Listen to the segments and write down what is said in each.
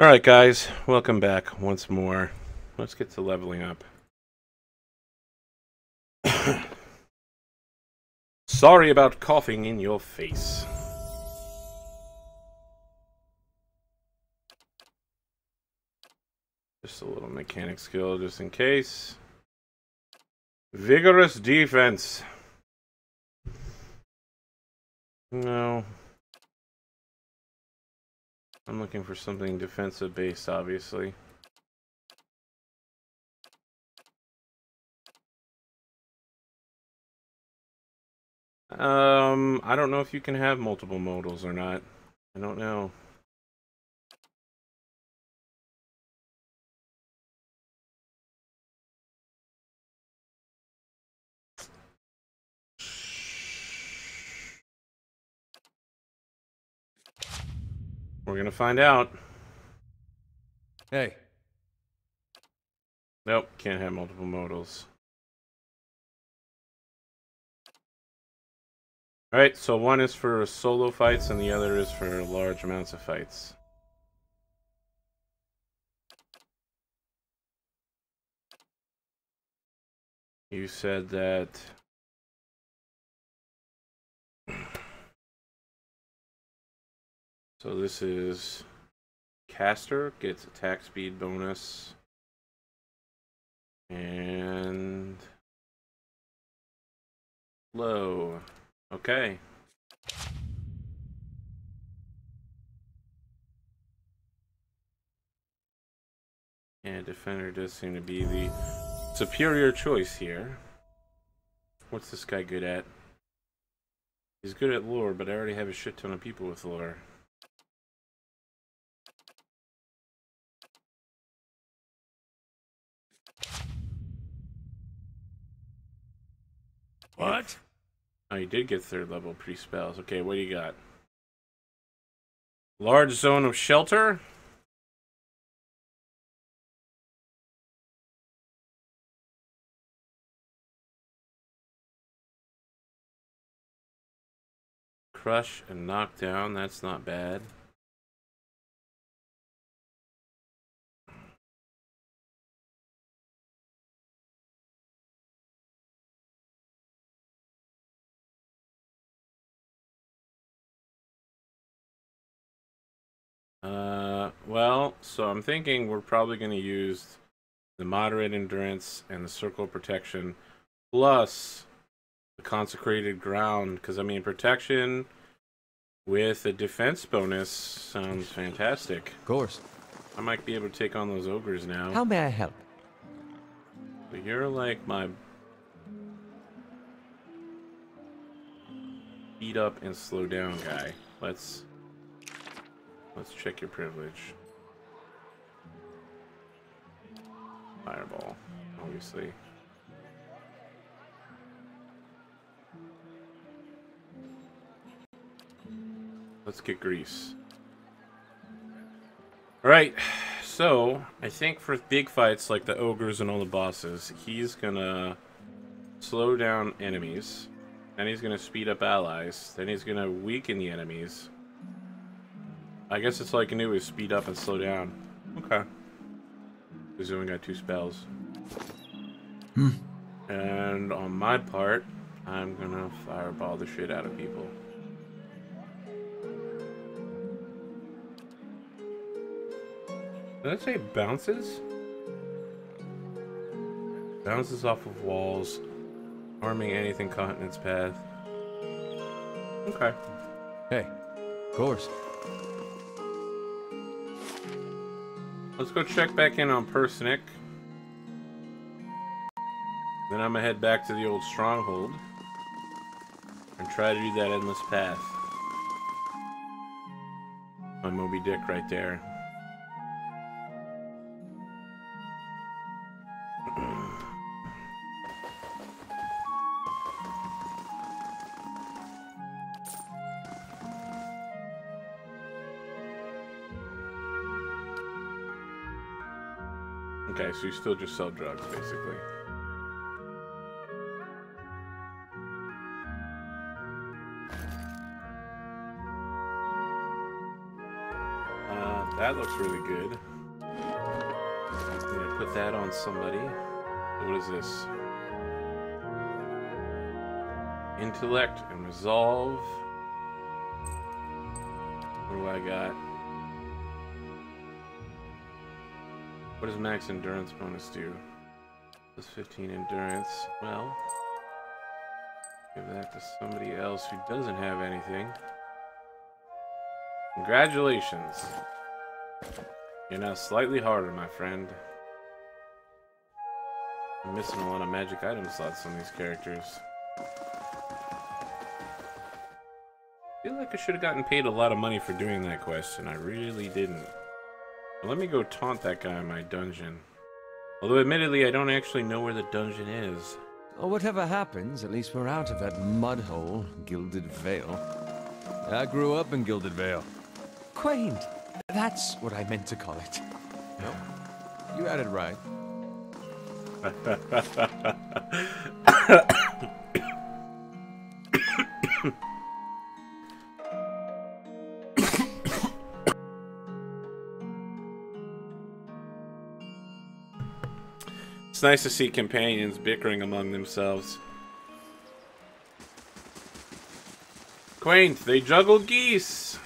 Alright guys, welcome back once more. Let's get to leveling up. Sorry about coughing in your face. Just a little mechanic skill just in case. Vigorous defense. No. I'm looking for something defensive based, obviously. I don't know if you can have multiple modals or not. I don't know. We're gonna find out. Hey. Nope, can't have multiple modals. Alright, so one is for solo fights and the other is for large amounts of fights. You said that... So this is... Caster gets attack speed bonus. And... Low. Okay. And Defender does seem to be the superior choice here. What's this guy good at? He's good at lore, but I already have a shit ton of people with lore. What? Oh, you did get third level pre-spells. Okay, what do you got? Large zone of shelter? Crush and knock down, that's not bad. Well, so I'm thinking we're probably going to use the moderate endurance and the circle of protection plus the consecrated ground, because I mean protection with a defense bonus sounds fantastic. Of course. I might be able to take on those ogres now. How may I help? But you're like my beat up and slow down guy. Let's check your privilege. Fireball, obviously. Let's get grease. Alright, so I think for big fights like the ogres and all the bosses, he's gonna slow down enemies, then he's gonna speed up allies, then he's gonna weaken the enemies. I guess it's all I can do is speed up and slow down. Okay. He's only got 2 spells. And on my part, I'm gonna fireball the shit out of people. Did I say bounces? Bounces off of walls, harming anything caught in its path. Okay. Hey. Of course. Let's go check back in on Persnick. Then I'm gonna head back to the old stronghold and try to do that endless path. My Moby Dick right there. Okay, so you still just sell drugs, basically. That looks really good. I'm gonna put that on somebody. What is this? Intellect and resolve. What do I got? What does max endurance bonus do? Plus 15 endurance. Well, give that to somebody else who doesn't have anything. Congratulations. You're now slightly harder, my friend. I'm missing a lot of magic item slots on these characters. I feel like I should have gotten paid a lot of money for doing that quest, and I really didn't. Let me go taunt that guy in my dungeon. Although, admittedly, I don't actually know where the dungeon is. Oh, whatever happens, at least we're out of that mud hole, Gilded Vale. I grew up in Gilded Vale. Quaint. That's what I meant to call it. No, you had it right. It's nice to see companions bickering among themselves. Quaint, they juggle geese!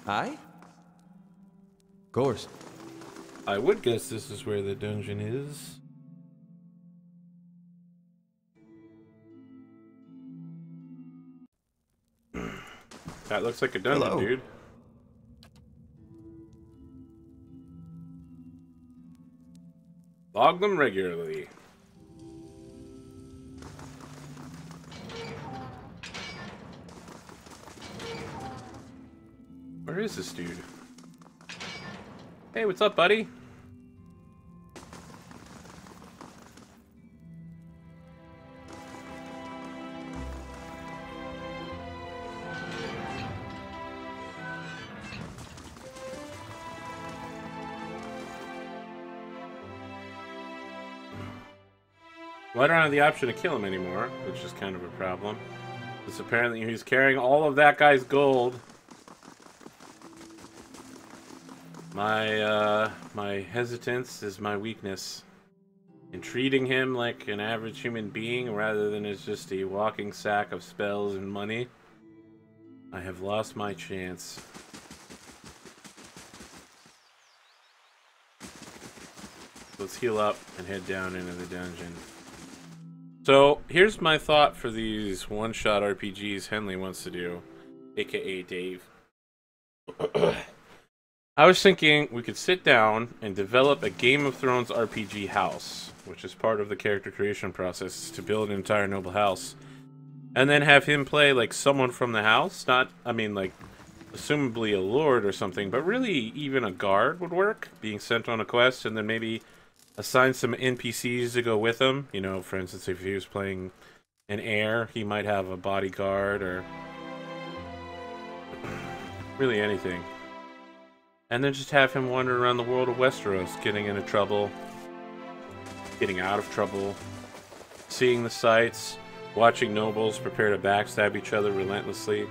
Aye? Of course. I would guess this is where the dungeon is. That looks like a dungeon, Hello. dude. Log them regularly. Where is this dude? Hey, what's up, buddy? Well, I don't have the option to kill him anymore, which is kind of a problem. Because apparently he's carrying all of that guy's gold. My hesitance is my weakness. In treating him like an average human being rather than as just a walking sack of spells and money, I have lost my chance. Let's heal up and head down into the dungeon. So, here's my thought for these one-shot RPGs Henley wants to do, aka Dave. I was thinking we could sit down and develop a Game of Thrones RPG house, which is part of the character creation process to build an entire noble house, and then have him play like someone from the house. Not, I mean, like, assumably a lord or something, but really even a guard would work, being sent on a quest, and then maybe assign some NPCs to go with him. You know, for instance, if he was playing an heir, he might have a bodyguard or really anything. And then just have him wander around the world of Westeros, getting into trouble, getting out of trouble, seeing the sights, watching nobles prepare to backstab each other relentlessly.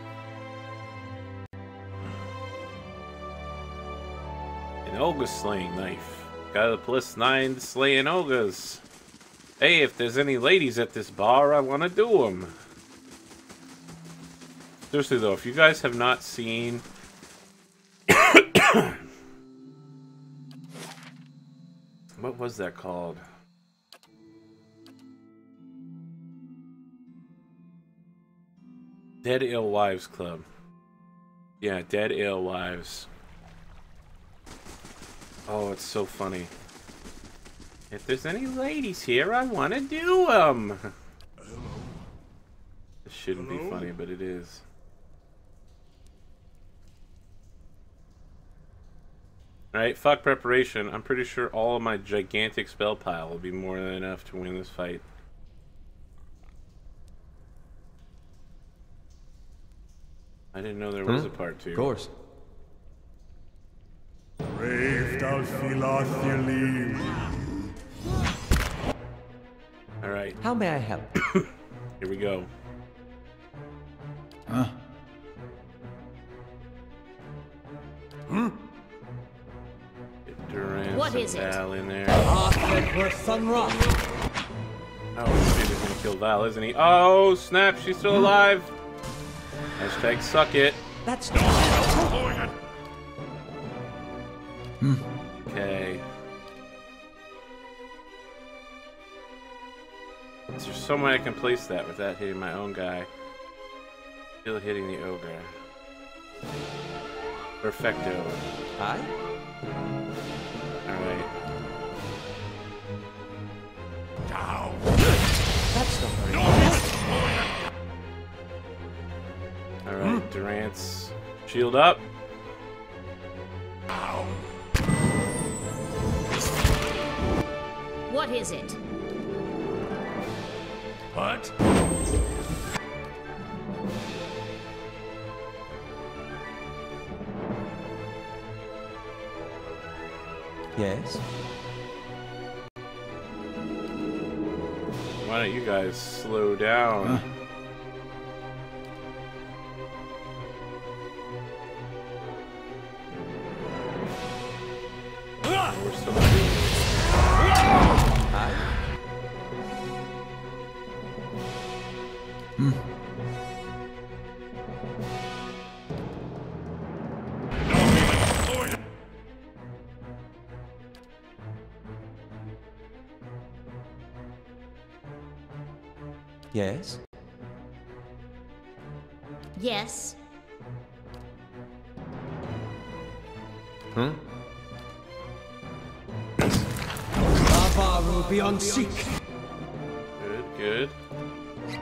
An ogre slaying knife. Got a +9 slaying ogres. Hey, if there's any ladies at this bar, I want to do them. Seriously though, if you guys have not seen what was that called? Dead Alewives Club. Yeah, Dead Alewives. Oh, it's so funny. If there's any ladies here, I want to do them. This shouldn't be funny, but it is. Alright, fuck preparation. I'm pretty sure all of my gigantic spell pile will be more than enough to win this fight. I didn't know there was a part 2. Of course. Alright. How may I help? Here we go. Huh? Get Durant What is it? Val in there. Ah, Oh, shit, he's gonna kill Val, isn't he? Oh, snap, she's still alive. Hashtag suck it. That's not Okay. Is there some way I can place that without hitting my own guy? Still hitting the ogre. Perfecto. Aye? Alright. That's not very Alright, Durant's shield up. What is it? What? Yes? Why don't you guys slow down? We're still Aye? Yes? Yes. Lava will be on seek. good, good.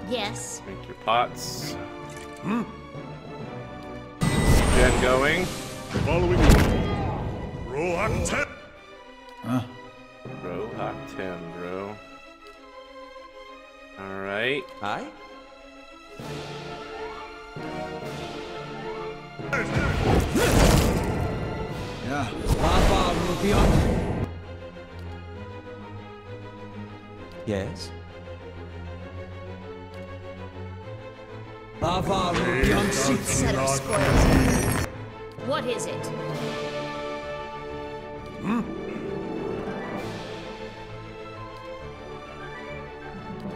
Yes. Make your pots. Gen going. Following Rohan 10. Bro, hot 10, bro. Alright. Aye? Yeah. Lava will be on. Yes? Lava will be on seek. Set of spoils. What is it?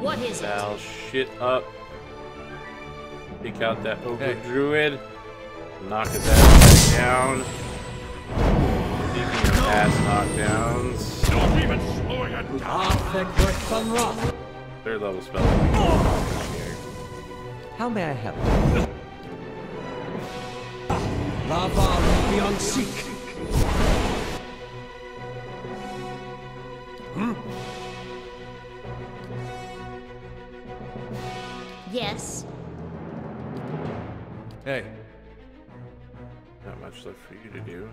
What is it? Val, shit up. Pick out that ogre Hey. druid. Knock his ass back down. Speaking of ass knockdowns, Not even slowing it down. third level spell. How may I help? Lava will be on seek. Yes. Hey. Not much left for you to do.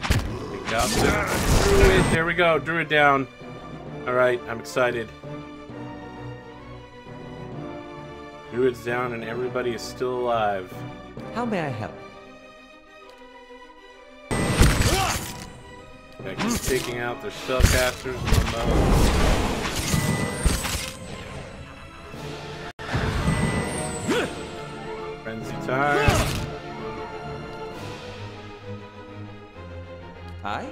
Pick out the druid. There we go. Druid down. Alright, I'm excited. Druid's down and everybody is still alive. How may I help? I keep taking out their spellcasters one by one. Frenzy time. Aye?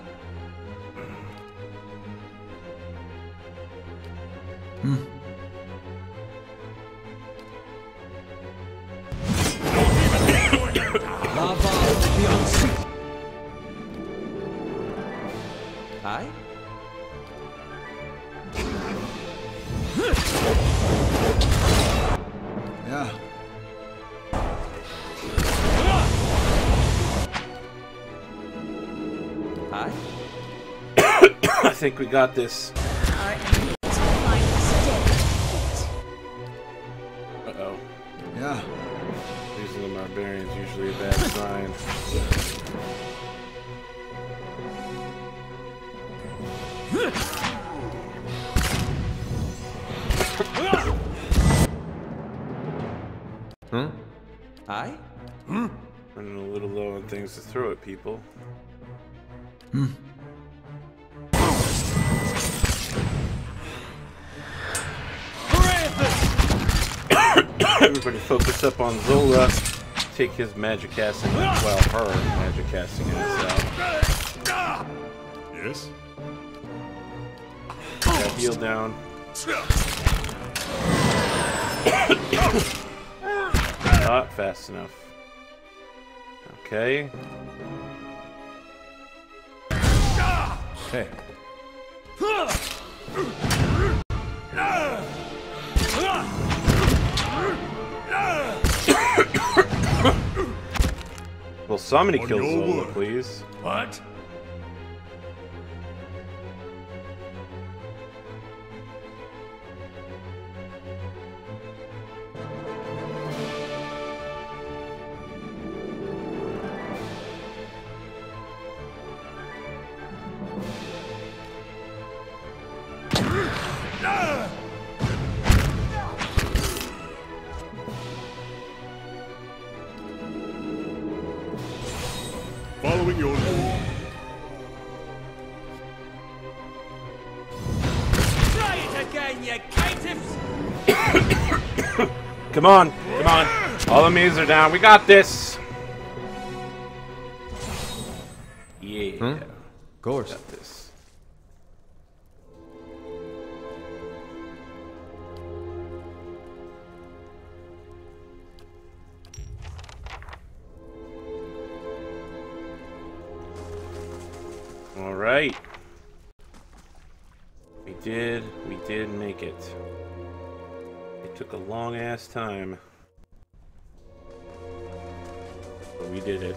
Lava will be on seek. Aye? Yeah. Aye? think we got this. Our enemies will find steady feet. Uh-oh. Yeah. Losing the barbarians usually a bad sign. Huh? Aye? Running a little low on things to throw at people. Everybody focus up on Zola. Take his magic casting, well, her magic casting itself. Yes? Got heal down. Not fast enough. Okay. Hey. Will somebody On kill your Zola, word. please? What? Following your lead. Try it again, you caitiffs! Come on, come on. All the enemies are down. We got this. Yeah. Of course. Got this. All right. We did make it. It took a long ass time. But we did it.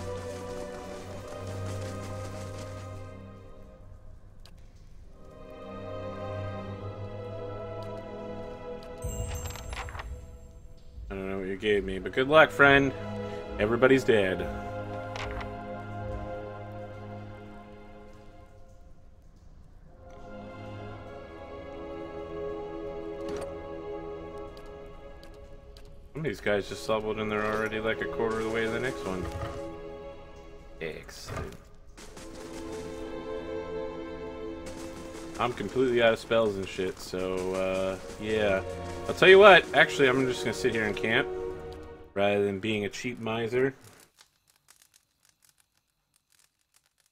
I don't know what you gave me, but good luck, friend. Everybody's dead. Some of these guys just leveled and they're already like a quarter of the way to the next one. Excellent. I'm completely out of spells and shit, so, yeah. I'll tell you what, actually, I'm just gonna sit here and camp, rather than being a cheap miser.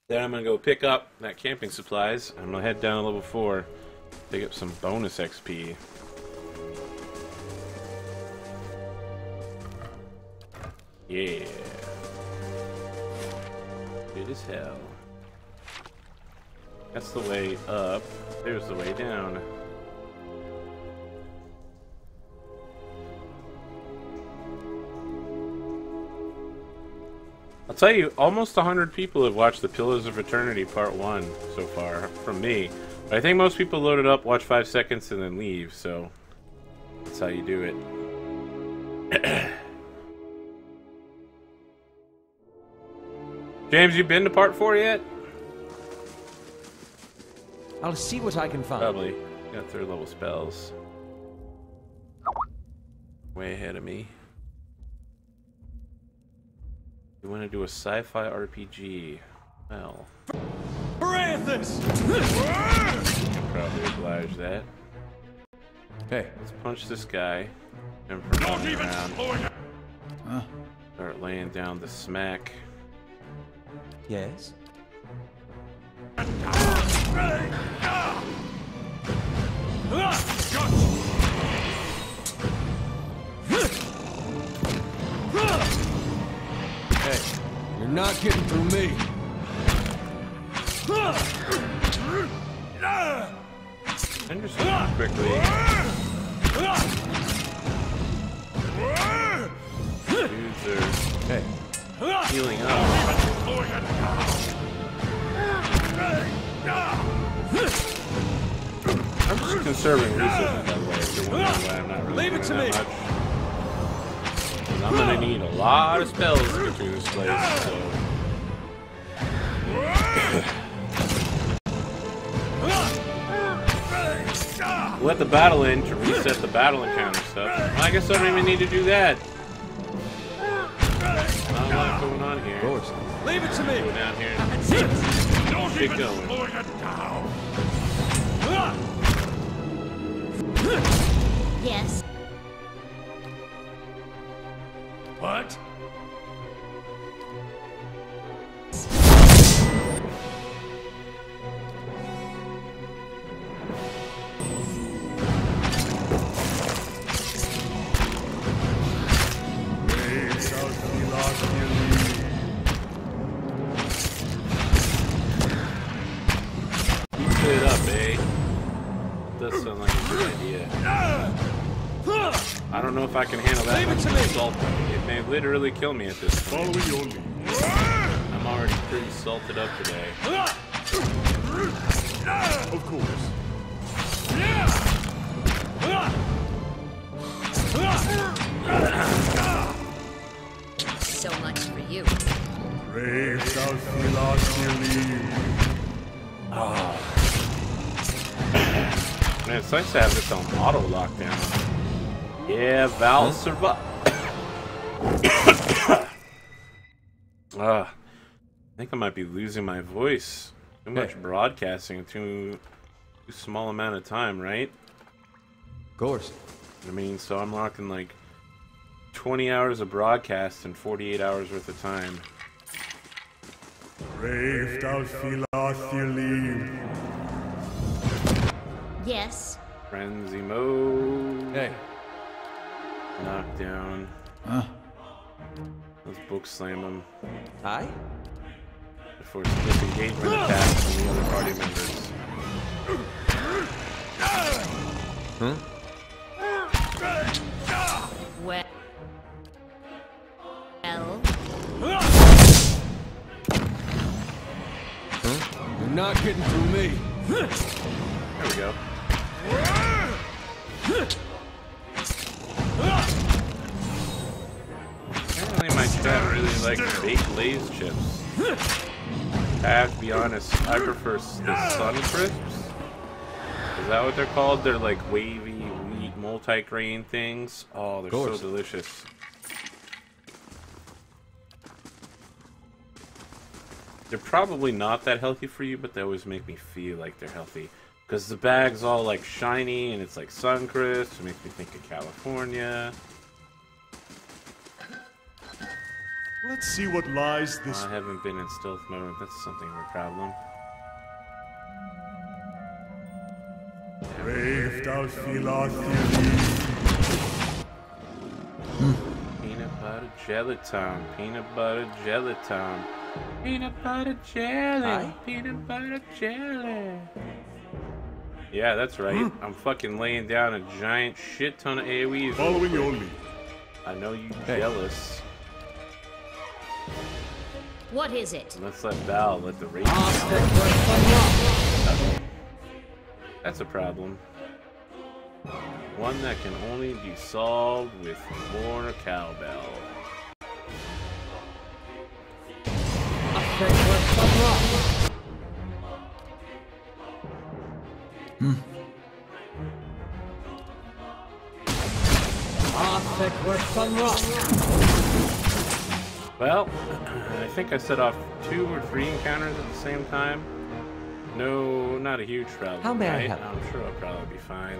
Then I'm gonna go pick up that camping supplies. I'm gonna head down to level 4, pick up some bonus XP. Yeah. Good as hell. That's the way up. There's the way down. I'll tell you, almost 100 people have watched the Pillars of Eternity Part 1 so far, from me. But I think most people load it up, watch 5 seconds, and then leave, so that's how you do it. James, you been to Part 4 yet? I'll see what I can find. Probably. Got 3rd level spells. Way ahead of me. You want to do a sci-fi RPG? Well, Parathis! probably oblige that. Hey. Let's punch this guy. And from running around, start laying down the smack. Yes? Hey, you're not getting through me. Understand quickly. Dudes are Hey. healing up. just conserving resources, by the way. If you're wondering why I'm not really doing that much. Because I'm gonna need a lot of spells to get through this place, so... Let the battle end to reset the battle encounter stuff. Well, I guess I don't even need to do that. Not a lot going on here. Of course. Leave it to me. Go down here. Don't Keep going. slowing it down. Yes. What? Keep it up, eh? Does sound like a good idea. I don't know if I can handle that much assault. It may literally kill me at this point. Following your lead. I'm already pretty salted up today. Of course. So much for you. Brave shall feel our believe. Man, it's nice to have this on auto lockdown. Yeah, Val survived. I think I might be losing my voice. Too much broadcasting in too small amount of time, right? Of course. I mean, so I'm rocking like 20 hours of broadcast and 48 hours worth of time. Brave thou feel our believe. Yes. Frenzy mode. Hey. Knockdown. Huh? Let's book slam him Hi? before disengagement attacks from the other party members. Huh? Well. You're not getting through me. There we go. Apparently my chat really likes baked Lay's chips. I have to be honest, I prefer the Sun Crisps. Is that what they're called? They're like wavy wheat multi-grain things. Oh, they're so delicious. They're probably not that healthy for you, but they always make me feel like they're healthy. Because the bag's all like shiny and it's like Sun Crisp. It makes me think of California. Let's see what lies this. I haven't been in stealth mode. That's something of a problem. Brave thou feel our believe. Peanut butter jelly time. Peanut butter jelly time. Peanut butter jelly. Hi? Peanut butter jelly. Yeah, that's right. I'm fucking laying down a giant shit ton of AoEs. Following your lead. I know you jealous. What is it? Let's let Val let the race. Uh-oh. That's a problem. One that can only be solved with more cowbell. Well, I think I set off 2 or 3 encounters at the same time. No, not a huge problem. How may I right? help? I'm sure I'll probably be fine.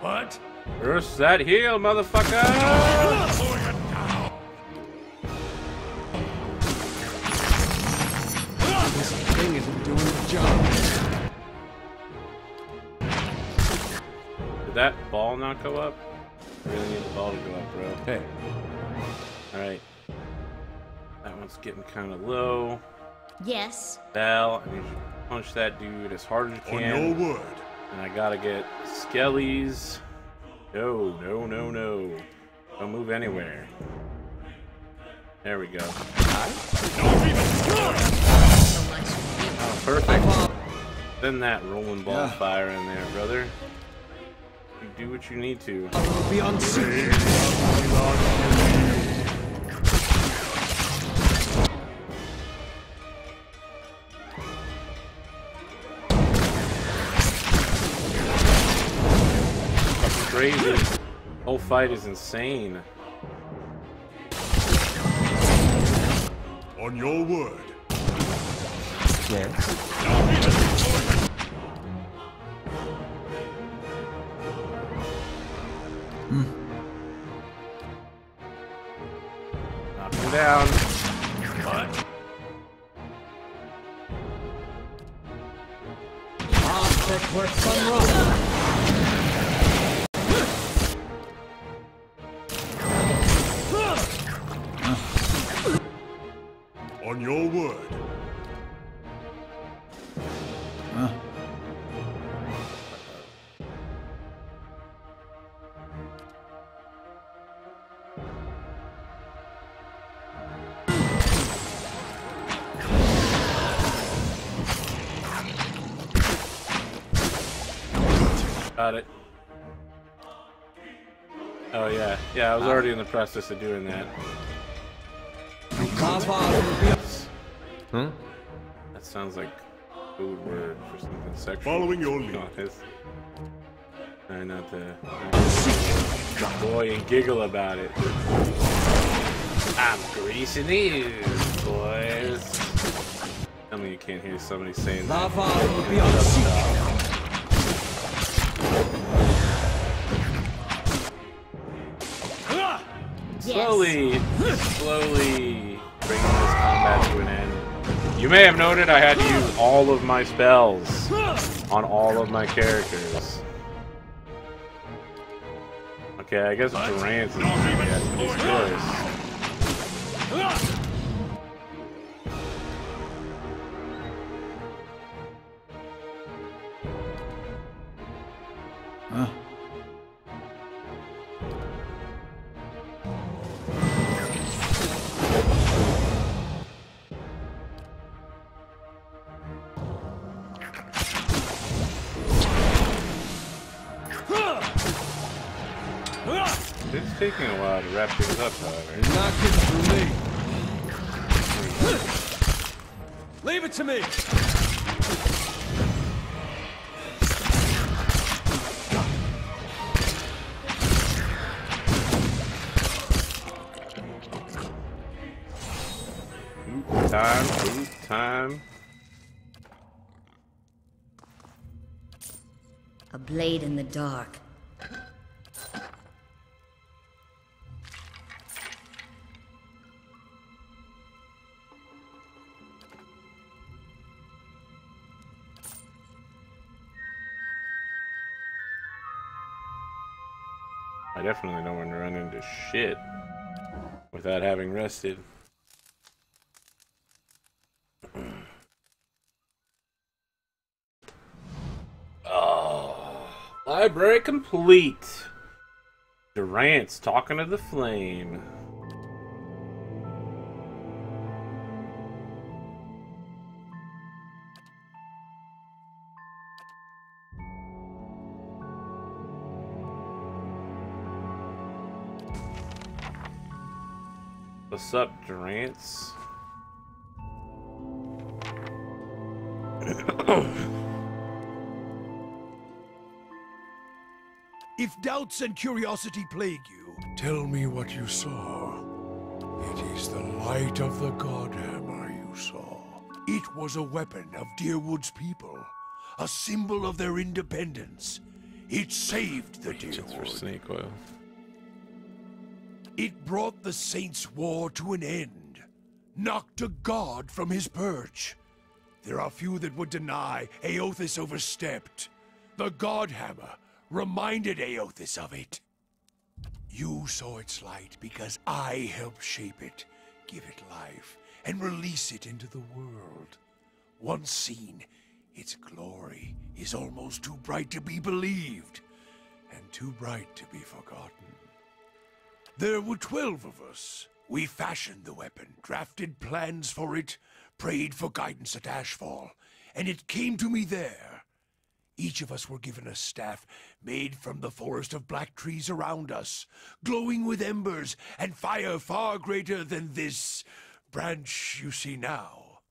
What? Burst that heal, motherfucker! Slowing it down. This thing isn't doing the job. Did that ball not go up? I really need the ball to go up, bro. Hey. Alright. That one's getting kind of low. Yes. Val, I need you to punch that dude as hard as you On can. your word. And I gotta get skellies. No, no, no, no. Don't move anywhere. There we go. So much for you. Oh, perfect. Send that rolling ball of fire in there, brother. You do what you need to. Be unseen. Crazy. Whole fight is insane. On your word. Yes. Knock him down. What? Object works on rock. On your word. Got it. Oh yeah. Yeah, I was already in the process of doing that. Huh? That sounds like a code word for something sexual. Following your lead. Try not to boy and giggle about it. I'm greasing these, boys. Tell me you can't hear somebody saying that. Slowly bringing this combat to an end. You may have noted I had to use all of my spells on all of my characters. Okay, I guess Durant's is his choice. It's taking a while to wrap things up, however. You're not getting through me. Leave it to me. Time. A blade in the dark. I definitely don't want to run into shit without having rested. Oh, library complete. Durant's talking to the flame. What's up, Durant's? If doubts and curiosity plague you, tell me what you saw. It is the light of the God Hammer you saw. It was a weapon of Deerwood's people, a symbol of their independence. It saved the Agents for Deerwood. snake oil. It brought the Saints' war to an end, knocked a god from his perch. There are few that would deny Aothis overstepped. The God Hammer reminded Aothis of it. You saw its light because I helped shape it, give it life, and release it into the world. Once seen, its glory is almost too bright to be believed, and too bright to be forgotten. There were 12 of us. We fashioned the weapon, drafted plans for it, prayed for guidance at Ashfall, and it came to me there. Each of us were given a staff made from the forest of black trees around us, glowing with embers and fire far greater than this branch you see now.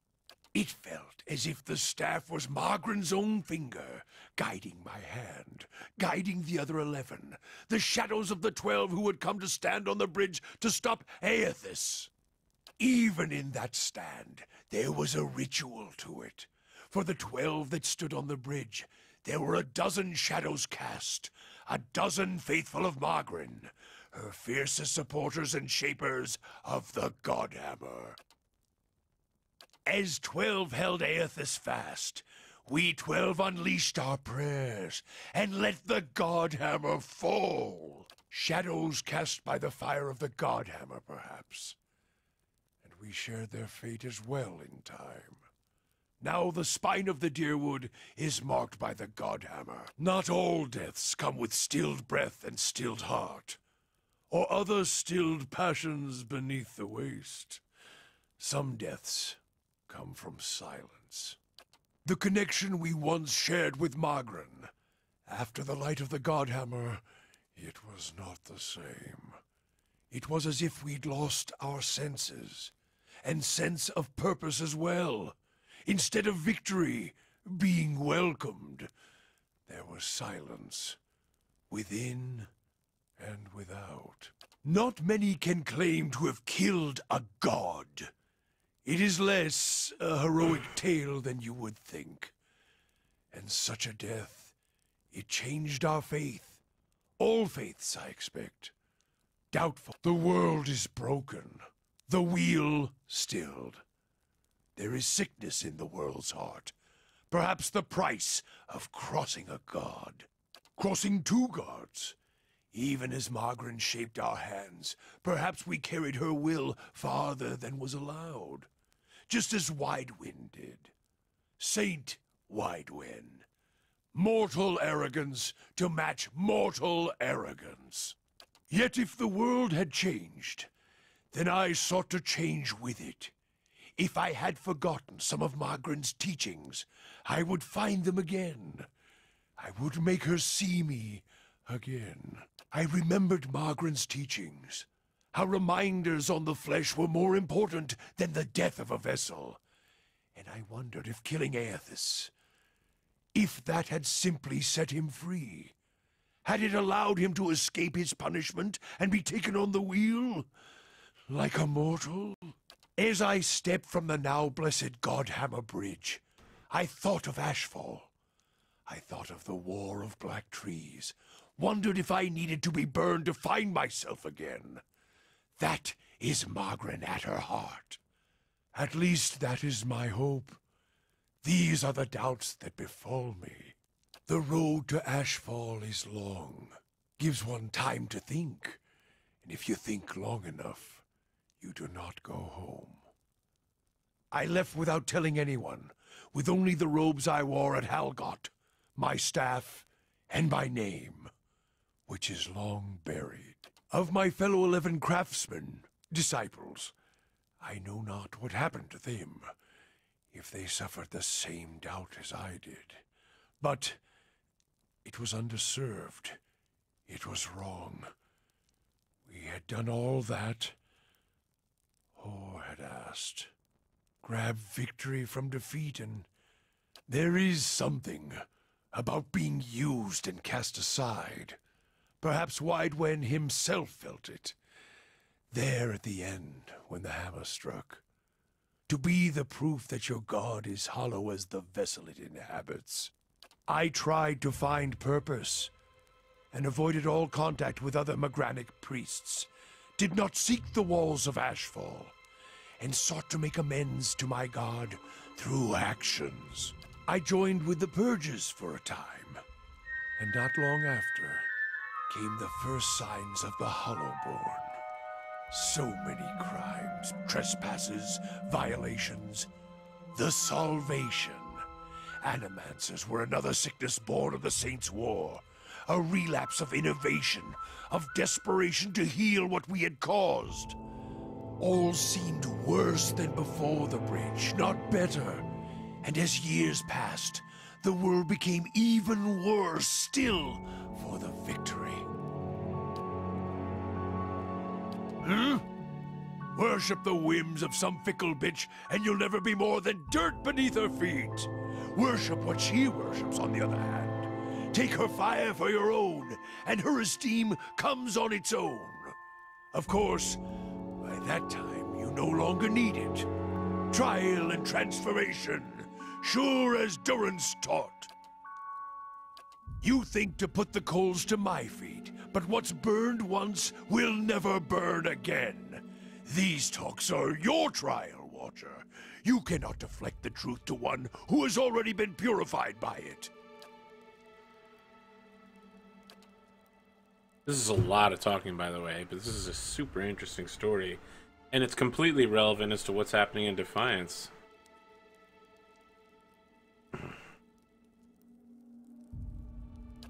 It felt as if the staff was Margaren's own finger, guiding my hand, guiding the other 11, the shadows of the 12 who would come to stand on the bridge to stop Aethys. Even in that stand, there was a ritual to it. For the 12 that stood on the bridge, there were a dozen shadows cast, a dozen faithful of Margren, her fiercest supporters and shapers of the Godhammer. As 12 held Aethys fast, we 12 unleashed our prayers and let the Godhammer fall. Shadows cast by the fire of the Godhammer, perhaps. And we shared their fate as well in time. Now the spine of the Deerwood is marked by the Godhammer. Not all deaths come with stilled breath and stilled heart, or other stilled passions beneath the waste. Some deaths come from silence. The connection we once shared with Margren, after the light of the Godhammer, it was not the same. It was as if we'd lost our senses, and sense of purpose as well. Instead of victory being welcomed, there was silence, within and without. Not many can claim to have killed a god. It is less a heroic tale than you would think. And such a death, it changed our faith. All faiths, I expect. Doubtful. The world is broken. The wheel stilled. There is sickness in the world's heart. Perhaps the price of crossing a god. Crossing two gods. Even as Margren shaped our hands, perhaps we carried her will farther than was allowed. Just as Widewind did. Saint Widewind. Mortal arrogance to match mortal arrogance. Yet if the world had changed, then I sought to change with it. If I had forgotten some of Margren's teachings, I would find them again. I would make her see me again. I remembered Margren's teachings, how reminders on the flesh were more important than the death of a vessel. And I wondered if killing Aethys, if that had simply set him free. Had it allowed him to escape his punishment and be taken on the wheel, like a mortal? As I stepped from the now blessed Godhammer Bridge, I thought of Ashfall. I thought of the War of Black Trees, wondered if I needed to be burned to find myself again. That is Margren at her heart. At least that is my hope. These are the doubts that befall me. The road to Ashfall is long, gives one time to think, and if you think long enough, you do not go home. I left without telling anyone, with only the robes I wore at Halgot, my staff, and my name, which is long buried. Of my fellow 11 craftsmen, disciples, I know not what happened to them, if they suffered the same doubt as I did. But it was underserved. It was wrong. We had done all that Or had asked. Grab victory from defeat, and there is something about being used and cast aside. Perhaps Widewen himself felt it. There at the end, when the hammer struck. To be the proof that your god is hollow as the vessel it inhabits. I tried to find purpose, and avoided all contact with other Magranic priests. Did not seek the walls of Ashfall, and sought to make amends to my god through actions. I joined with the Purges for a time, and not long after came the first signs of the Hollowborn. So many crimes, trespasses, violations. The Salvation. Animancers were another sickness born of the Saints' War. A relapse of innovation, of desperation to heal what we had caused. All seemed worse than before the bridge, not better. And as years passed, the world became even worse still for the victory. Huh? Worship the whims of some fickle bitch, and you'll never be more than dirt beneath her feet. Worship what she worships, on the other hand. Take her fire for your own, and her esteem comes on its own. Of course, by that time, you no longer need it. Trial and transformation, sure as Durance taught. You think to put the coals to my feet, but what's burned once will never burn again. These talks are your trial, Watcher. You cannot deflect the truth to one who has already been purified by it. This is a lot of talking, by the way, but this is a super interesting story. And it's completely relevant as to what's happening in Defiance.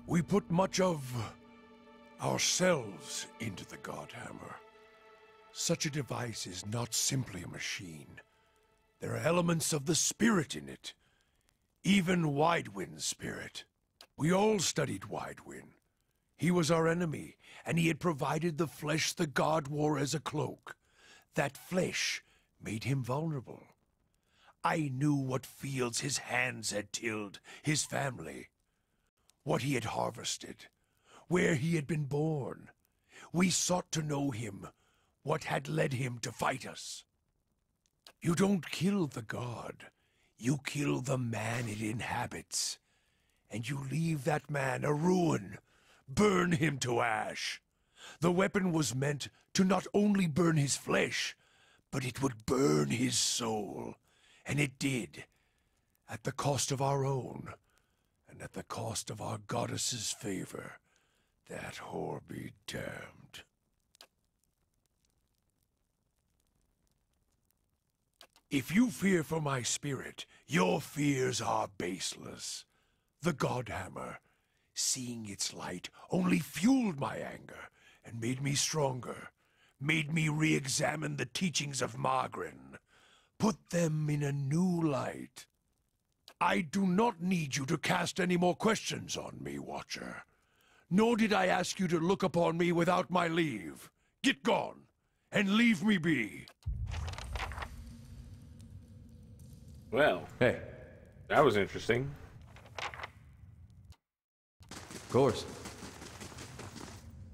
We put much of ourselves into the Godhammer. Such a device is not simply a machine. There are elements of the spirit in it. Even Widewind's spirit. We all studied Widewind. He was our enemy, and he had provided the flesh the god wore as a cloak. That flesh made him vulnerable. I knew what fields his hands had tilled, his family, what he had harvested, where he had been born. We sought to know him, what had led him to fight us. You don't kill the god, you kill the man it inhabits. And you leave that man a ruin, burn him to ash. The weapon was meant to not only burn his flesh, but it would burn his soul. And it did, at the cost of our own, and at the cost of our goddess's favor. That whore be damned. If you fear for my spirit, your fears are baseless. The Godhammer, seeing its light, only fueled my anger and made me stronger, made me re-examine the teachings of Margren, put them in a new light. I do not need you to cast any more questions on me, Watcher. Nor did I ask you to look upon me without my leave. Get gone, and leave me be. Well, Hey, that was interesting. of course.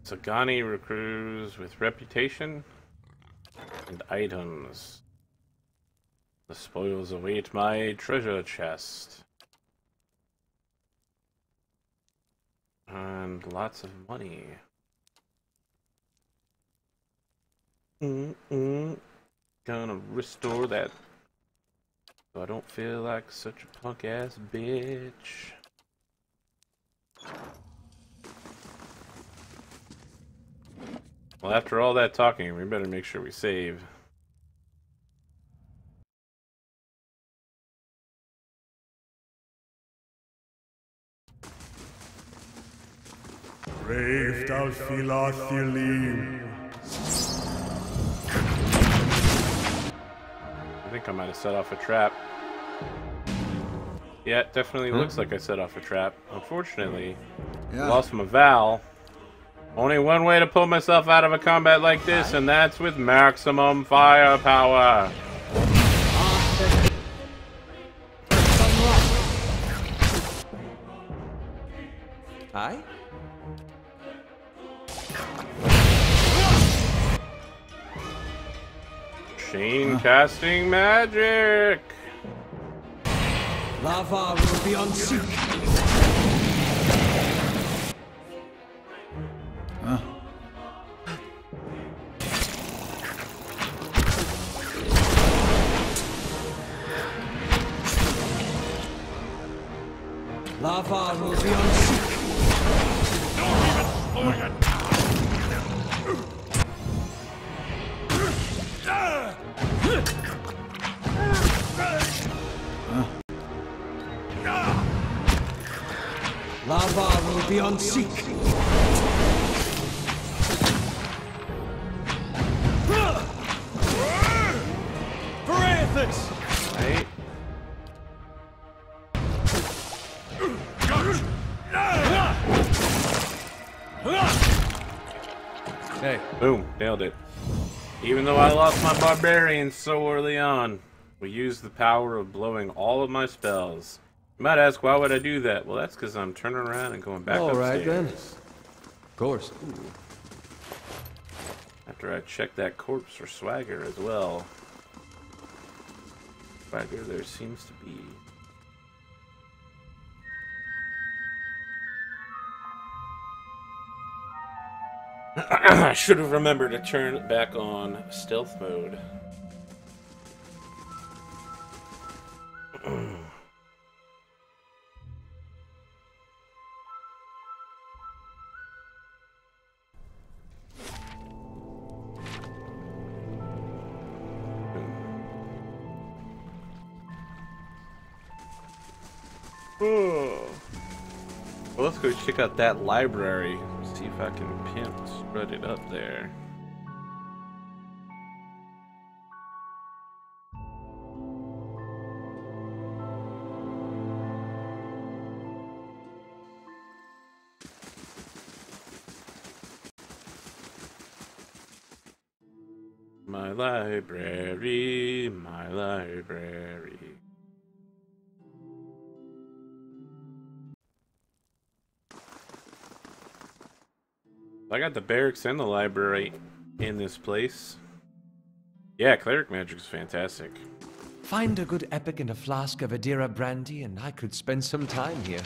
Sagani recruits with reputation and items. The spoils await my treasure chest. And lots of money. Gonna restore that so I don't feel like such a punk ass bitch. Well, after all that talking, we better make sure we save. Brave thou Philathilim. I think I might have set off a trap. Yeah, it definitely looks like I set off a trap. Unfortunately, I lost my Val. Only one way to pull myself out of a combat like this, and that's with maximum firepower. Aye? Chain casting magic. Lava will be unseat. Lava will be unseat. Lava will be unseat. Right. Hey. Boom, nailed it. Even though I lost my barbarian so early on, we used the power of blowing all of my spells. You might ask, why would I do that? Well, that's because I'm turning around and going back All right, upstairs. then. Of course. After I check that corpse for swagger as well. Swagger there seems to be. I should have remembered to turn back on stealth mode. Well, let's go check out that library. See if I can spread it up there. My library, my library. I got the barracks and the library in this place. Yeah, cleric magic is fantastic. Find a good epic and a flask of Adira brandy, and I could spend some time here.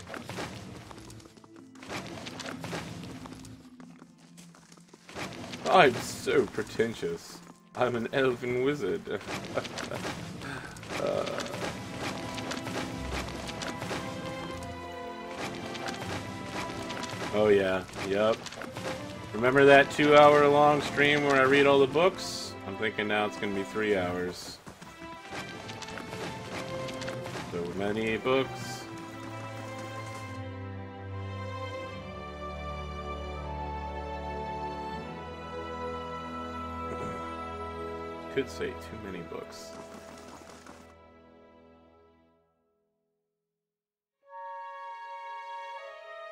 I'm so pretentious. I'm an elven wizard. Oh yeah, yep. Remember that 2-hour-long stream where I read all the books? I'm thinking now it's gonna be 3 hours. So many books. Could say too many books.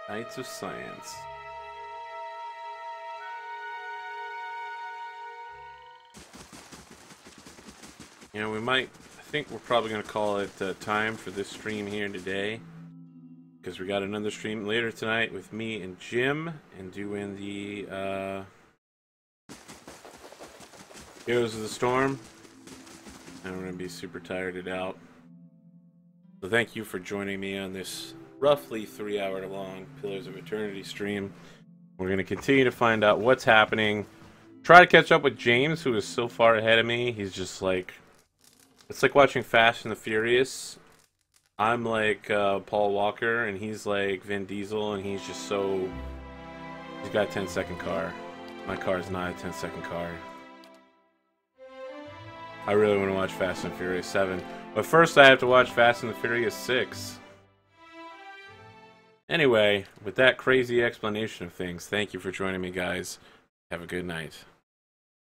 Knights of Science. You know, I think we're probably going to call it time for this stream here today. Because we got another stream later tonight with me and Jim. And doing the Heroes of the Storm. And we're going to be super tired out. So thank you for joining me on this roughly 3-hour long Pillars of Eternity stream. We're going to continue to find out what's happening. Try to catch up with James, who is so far ahead of me. He's just like... It's like watching Fast and the Furious. I'm like Paul Walker, and he's like Vin Diesel, and he's just so... He's got a 10-second car. My car is not a 10-second car. I really want to watch Fast and Furious 7. But first I have to watch Fast and the Furious 6. Anyway, with that crazy explanation of things, thank you for joining me, guys. Have a good night.